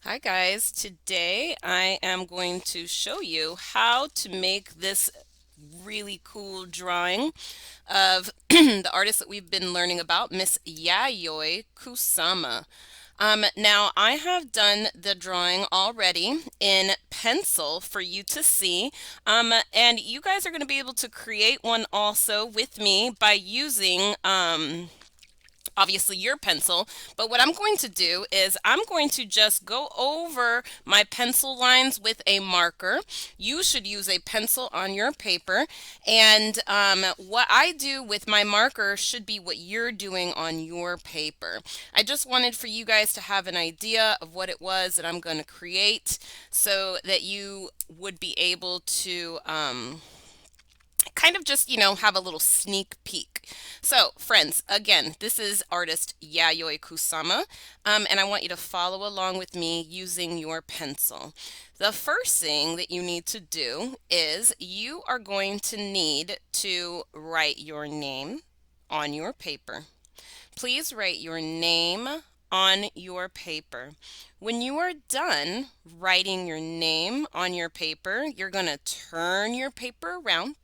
Hi guys, today I am going to show you how to make this really cool drawing of the artist that we've been learning about, Miss Yayoi Kusama. Now I have done the drawing already in pencil for you to see, and you guys are going to be able to create one also with me by using obviously your pencil. But what I'm going to do is I'm going to just go over my pencil lines with a marker. You should use a pencil on your paper, and what I do with my marker should be what you're doing on your paper. I just wanted for you guys to have an idea of what it was that I'm going to create so that you would be able to kind of just, have a little sneak peek. So, friends, again, this is artist Yayoi Kusama, and I want you to follow along with me using your pencil. The first thing that you need to do is you are going to need to write your name on your paper. Please write your name on your paper. When you are done writing your name on your paper, you're going to turn your paper around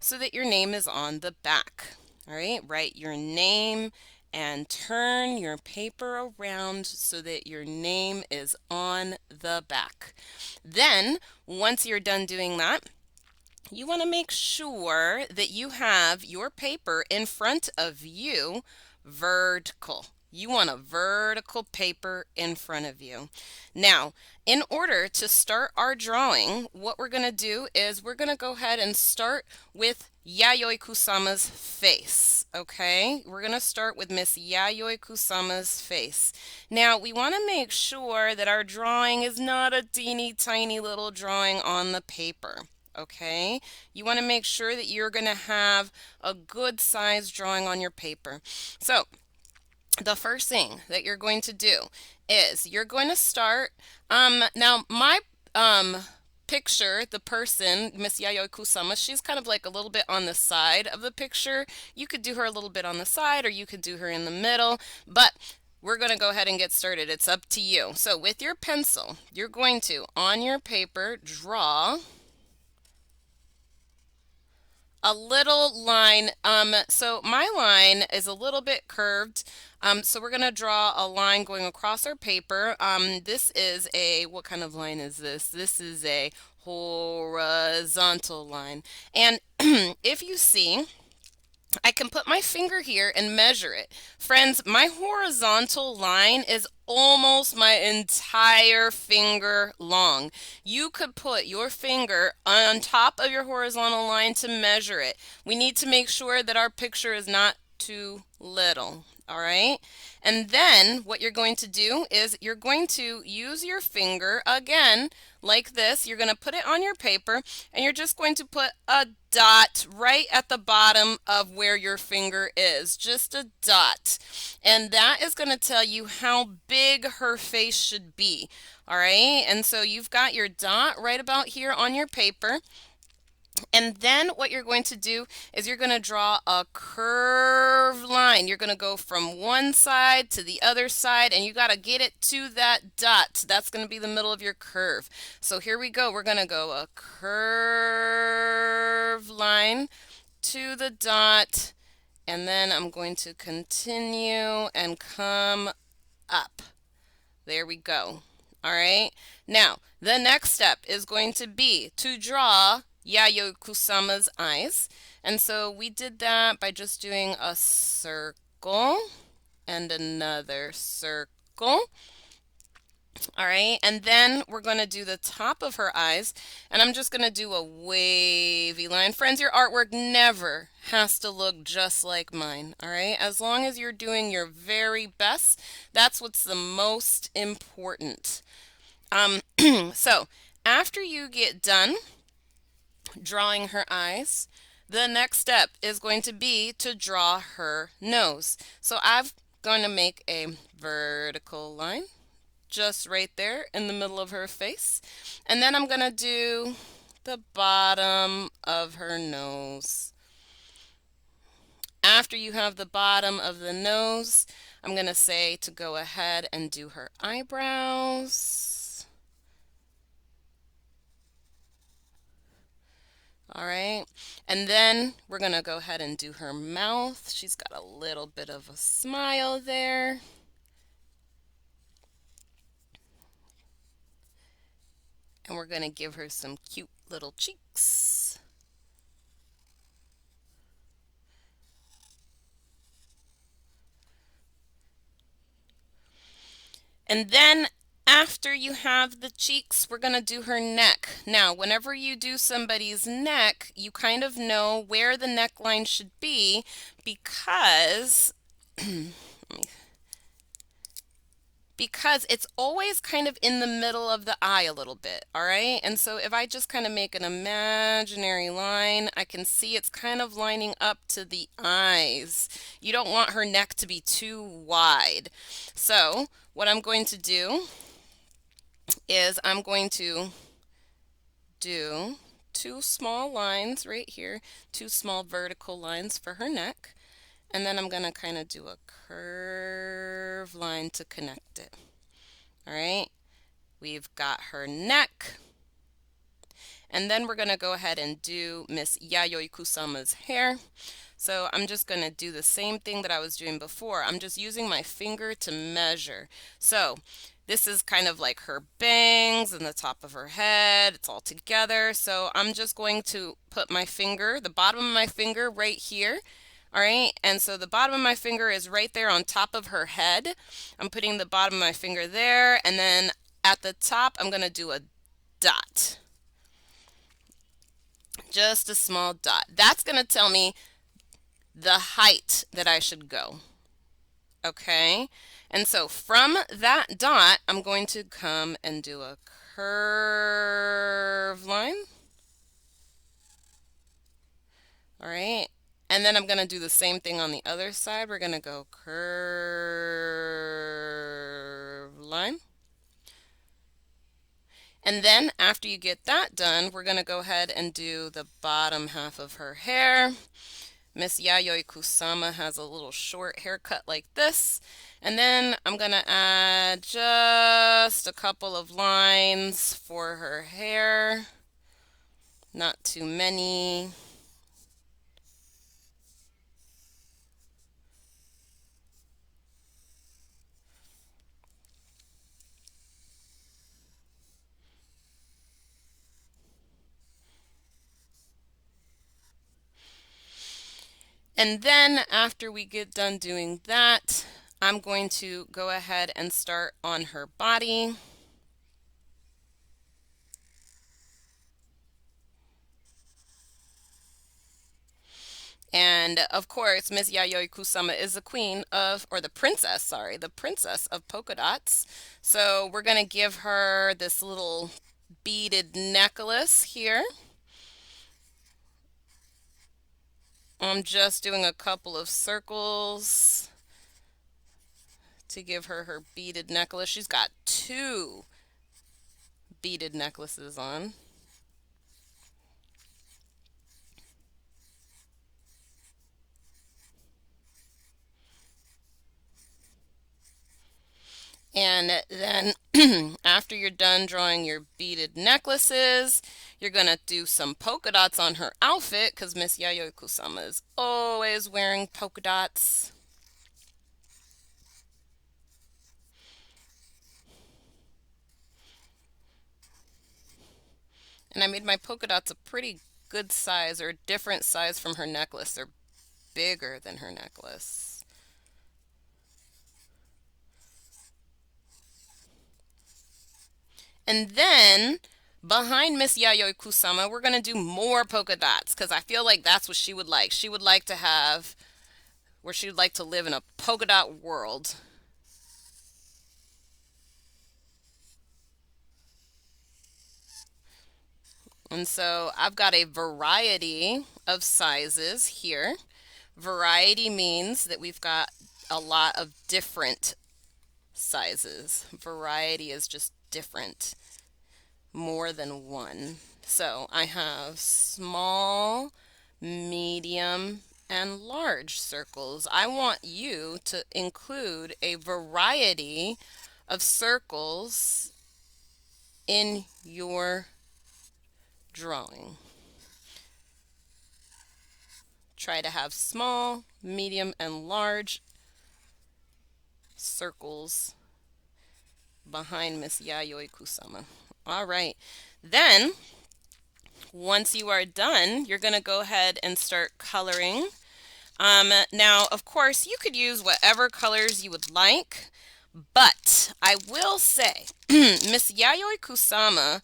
so that your name is on the back. All right, write your name and turn your paper around so that your name is on the back. Then, once you're done doing that, you want to make sure that you have your paper in front of you vertical. You want a vertical paper in front of you. Now, in order to start our drawing, what we're going to do is we're going to go ahead and start with Yayoi Kusama's face. Okay, we're going to start with Miss Yayoi Kusama's face. Now, we want to make sure that our drawing is not a teeny tiny little drawing on the paper. Okay, you want to make sure that you're going to have a good size drawing on your paper. So, the first thing that you're going to do is you're going to start. Now my picture, the person, Miss Yayoi Kusama, she's kind of like a little bit on the side of the picture. You could do her a little bit on the side, or you could do her in the middle, but we're going to go ahead and get started. It's up to you. So with your pencil, you're going to, on your paper, draw a little line. So my line is a little bit curved. So we're going to draw a line going across our paper. This is a, what kind of line is this? This is a horizontal line. And if you see, I can put my finger here and measure it. Friends, my horizontal line is almost my entire finger long. You could put your finger on top of your horizontal line to measure it. We need to make sure that our picture is not too little. All right. And then what you're going to do is you're going to use your finger again like this. You're going to put it on your paper and you're just going to put a dot right at the bottom of where your finger is. Just a dot. And that is going to tell you how big her face should be. All right. And so you've got your dot right about here on your paper. And then what you're going to do is you're going to draw a curved line. You're going to go from one side to the other side, and you got to get it to that dot. That's going to be the middle of your curve. So here we go. We're going to go a curved line to the dot, and then I'm going to continue and come up. There we go. All right. Now, the next step is going to be to draw Yayoi Kusama's eyes. And so we did that by just doing a circle and another circle. All right, and then we're going to do the top of her eyes, and I'm just going to do a wavy line. Friends, your artwork never has to look just like mine, all right? As long as you're doing your very best, that's what's the most important. Um, so after you get done drawing her eyes, the next step is going to be to draw her nose. So I'm going to make a vertical line just right there in the middle of her face. And then I'm going to do the bottom of her nose. After you have the bottom of the nose, I'm going to say to go ahead and do her eyebrows. All right. And then we're going to go ahead and do her mouth. She's got a little bit of a smile there. And we're going to give her some cute little cheeks. And then after you have the cheeks, we're going to do her neck. Now, whenever you do somebody's neck, you kind of know where the neckline should be because because it's always kind of in the middle of the eye a little bit, all right? And so if I just kind of make an imaginary line, I can see it's kind of lining up to the eyes. You don't want her neck to be too wide. So what I'm going to do is I'm going to do two small lines right here, two small vertical lines for her neck, and then I'm going to kind of do a curve line to connect it. All right, we've got her neck, and then we're going to go ahead and do Miss Yayoi Kusama's hair. So I'm just going to do the same thing that I was doing before. I'm just using my finger to measure. So this is kind of like her bangs and the top of her head. It's all together. So I'm just going to put my finger, the bottom of my finger right here. All right, and so the bottom of my finger is right there on top of her head. I'm putting the bottom of my finger there, and then at the top, I'm going to do a dot. Just a small dot. That's going to tell me the height that I should go. Okay, and so from that dot, I'm going to come and do a curve line. All right, and then I'm going to do the same thing on the other side. We're going to go curve line. And then after you get that done, we're going to go ahead and do the bottom half of her hair. Miss Yayoi Kusama has a little short haircut like this. And then I'm going to add just a couple of lines for her hair. Not too many. And then after we get done doing that, I'm going to go ahead and start on her body. And of course, Miss Yayoi Kusama is the queen of, or the princess, sorry, the princess of polka dots. So we're going to give her this little beaded necklace here. I'm just doing a couple of circles to give her her beaded necklace. She's got two beaded necklaces on. And then after you're done drawing your beaded necklaces, you're going to do some polka dots on her outfit because Miss Yayoi Kusama is always wearing polka dots. And I made my polka dots a pretty good size, or a different size from her necklace. They're bigger than her necklace. And then behind Miss Yayoi Kusama, we're going to do more polka dots because I feel like that's what she would like. She would like to have, where she would like to live in a polka dot world. And so I've got a variety of sizes here. Variety means that we've got a lot of different sizes. Variety is just different, more than one. So I have small, medium, and large circles. I want you to include a variety of circles in your drawing. try to have small, medium, and large circles behind Miss Yayoi Kusama. All right. Then, once you are done, you're going to go ahead and start coloring. Now, of course, you could use whatever colors you would like, but I will say Miss Yayoi Kusama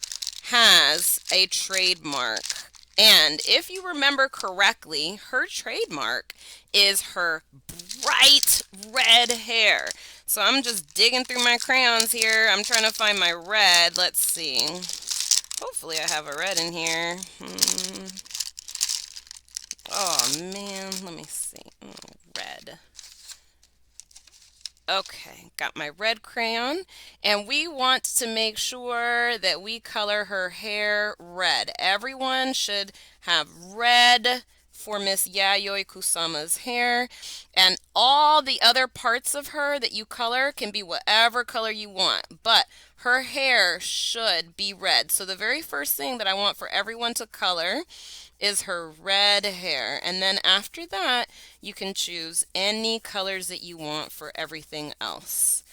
has a trademark. And if you remember correctly, her trademark is her bright red hair. So I'm just digging through my crayons here. I'm trying to find my red. Let's see. Hopefully I have a red in here. Oh man, let me see. Red. Okay, got my red crayon, and we want to make sure that we color her hair red. Everyone should have red for Miss Yayoi Kusama's hair, and all the other parts of her that you color can be whatever color you want, but her hair should be red. So the very first thing that I want for everyone to color is her red hair, and then after that you can choose any colors that you want for everything else.